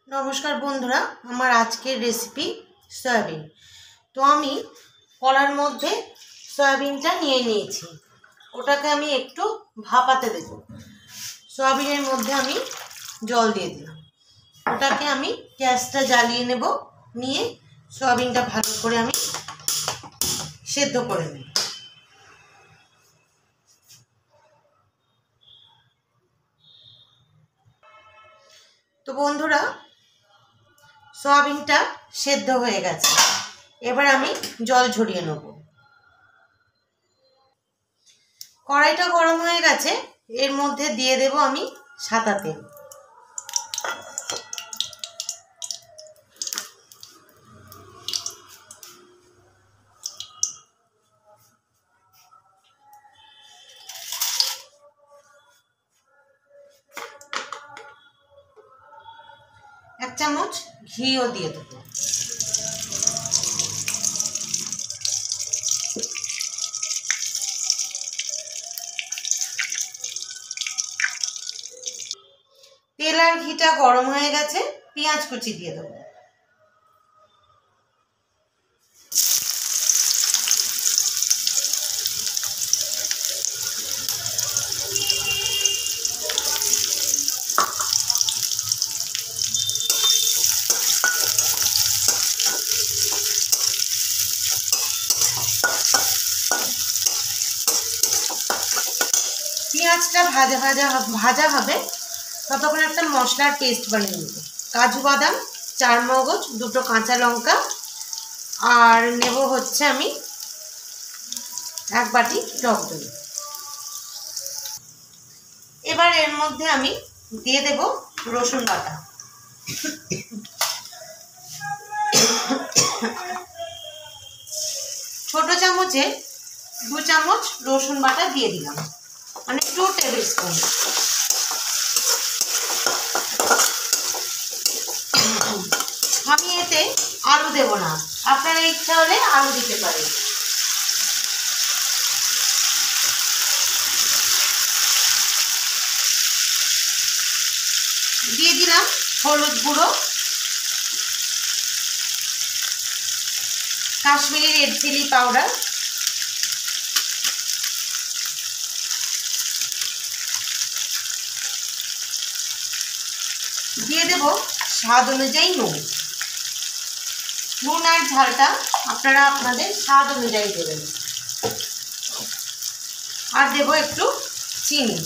नमस्कार बंधुरा आमार आजकेर रेसिपि सयाबिन। तो आमी कलार मध्य सयाबिनटा निये नियेछि, ओटाके आमी एकटु भापाते देब। सयाबिनेर मध्य आमी जल दिये दिलाम, ओटाके आमी ग्यासटा जालिये नेब, निये सयाबिनटा भालो करे आमी सेদ্ধ करे नेब। तो बंधुरा सयाबिनटा सेদ্ধ हये गेছে, एबार आमी जल झरिয়ে নেব। कड़ाईटा गरम হয়ে গেছে, এর মধ্যে দিয়ে দেব আমি সাদা তেল। एक চামচ ঘিও দিয়ে দেব। তেল আর ঘিটা গরম হয়ে গেছে, পেঁয়াজ কুচি দিয়ে দেব। পেঁয়াজটা ভাজা ভাজা ভাজা হবে, ততক্ষণ একটা মশলার পেস্ট বানিয়ে নেব। কাজু বাদাম, চারমগজ, দুটো কাঁচা লঙ্কা আর নেব হচ্ছে আমি এক বাটি টক দই। এবার এর মধ্যে আমি দিয়ে দেব রসুন বাটা। ছোট চামচে 2 চামচ রসুন বাটা দিয়ে দিলাম, মানে 2 টেবিল স্পুন। আমি এতে আলু দেব না, আপনারা ইচ্ছা হলে আলু দিতে পারেন। দিয়ে দিলাম হলুদ গুঁড়ো, কাশ্মীরি রেড চিলি পাউডার, দিয়ে দেব স্বাদ অনুযায়ী নুন। নুন আর ঝালটা আপনারা আপনাদের স্বাদ অনুযায়ী দেবেন। আর দেব একটু চিনি।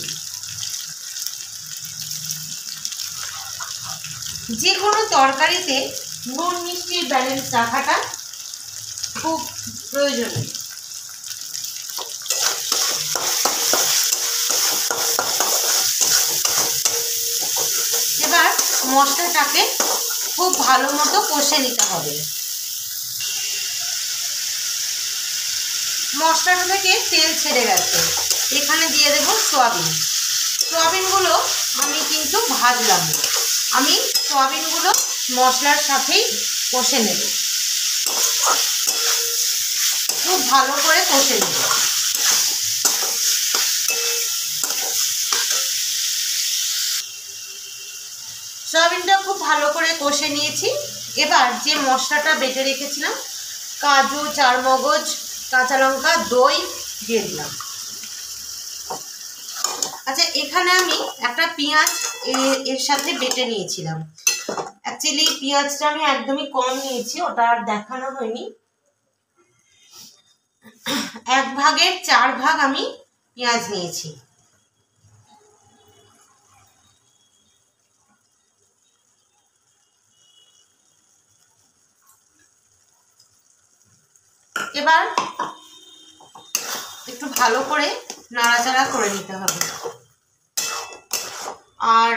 যে কোনো তরকারিতে নুন মিষ্টির ব্যালেন্স রাখাটা খুব প্রয়োজনীয়। এবার মশলাটাকে খুব ভালো মতো কষে নিতে হবে। মশলাটা থেকে তেল ছেড়ে গেছে, এখানে দিয়ে দেব সয়াবিন। সয়াবিনগুলো আমি কিন্তু ভাজলাম না, আমি সয়াবিনগুলো মশলার সাথেই কষে নেব, খুব ভালো করে কষে নেব। সয়াবিনটা খুব ভালো করে কষে নিয়েছি। এবার যে মশলাটা বেটে রেখেছিলাম, কাজু, চারমগজ, কাঁচা লঙ্কা, দই দিয়ে দিলাম। আচ্ছা, এখানে আমি একটা পেঁয়াজ এর সাথে বেটে নিয়েছিলাম। অ্যাকচুয়ালি পেঁয়াজটা আমি একদমই কম নিয়েছি, ওটা আর দেখানো হয়নি। 1 ভাগের 4 ভাগ আমি পেঁয়াজ নিয়েছি। এবার একটু ভালো করে নাড়াচাড়া করে নিতে হবে, আর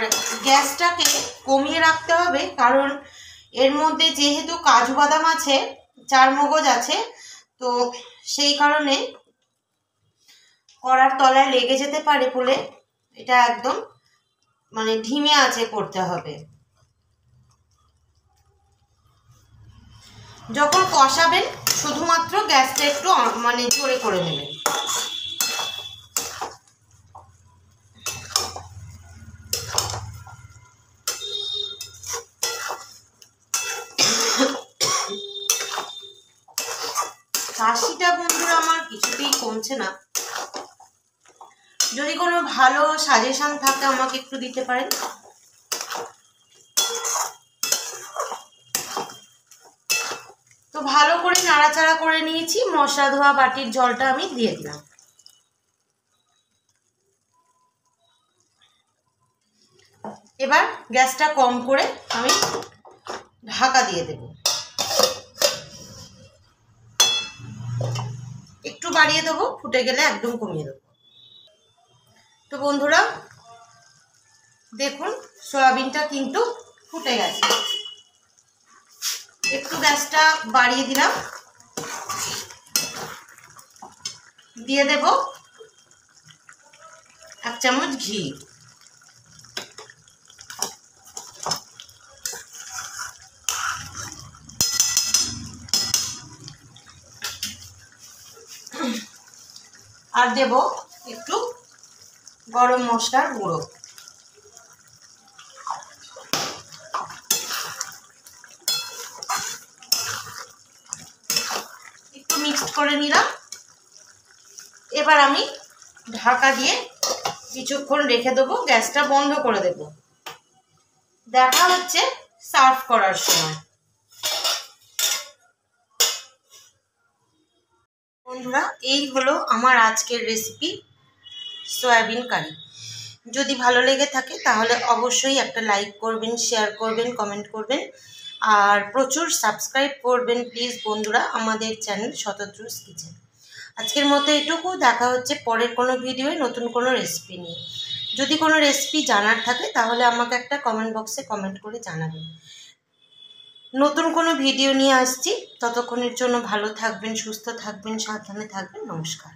গ্যাসটাকে কমিয়ে রাখতে হবে, কারণ এর মধ্যে যেহেতু কাজু বাদাম আছে, চারমগজ আছে, তো সেই কারণে কড়ার তলায় লেগে যেতে পারে বলে এটা একদম মানে ধিমে আঁচে করতে হবে। যখন কষাবেন শুধুমাত্র গ্যাসটা একটু মানে জোরে করে নেবেন। কিছুতেই কমছে না। যদি কোনো ভালো সাজেশন থাকে আমাকে একটু দিতে পারেন। তো ভালো করে নাড়াচাড়া করে নিয়েছি। মশলা ধোয়া বাটির জলটা আমি দিয়ে দিলাম। এবার গ্যাসটা কম করে আমি ঢাকা দিয়ে দেব। একটু বাড়িয়ে দেবো, ফুটে গেলে একদম কমিয়ে দেবো। তো বন্ধুরা দেখুন সয়াবিনটা কিন্তু ফুটে গেছে। একটু গ্যাসটা বাড়িয়ে দিলাম, দিয়ে দেব 1 চামচ ঘি। আর দেব একটু গরম মশলার গুঁড়ো। একটু মিক্সড করে নিলাম। এবার আমি ঢাকা দিয়ে কিছুক্ষণ রেখে দেবো, গ্যাসটা বন্ধ করে দেব। দেখা হচ্ছে সার্ভ করার সময়। বন্ধুরা এই হলো আমার আজকের রেসিপি সয়াবিন কারি। যদি ভালো লেগে থাকে তাহলে অবশ্যই একটা লাইক করবেন, শেয়ার করবেন, কমেন্ট করবেন আর প্রচুর সাবস্ক্রাইব করবেন প্লিজ বন্ধুরা আমাদের চ্যানেল শতদ্রুস কিচেন। আজকের মতো এটুকু। দেখা হচ্ছে পরের কোনো ভিডিওয়ে নতুন কোনো রেসিপি নিয়ে। যদি কোনো রেসিপি জানার থাকে তাহলে আমাকে একটা কমেন্ট বক্সে কমেন্ট করে জানাবেন। নতুন কোনো ভিডিও নিয়ে আসছি। ততক্ষণের জন্য ভালো থাকবেন, সুস্থ থাকবেন, সাবধানে থাকবেন। নমস্কার।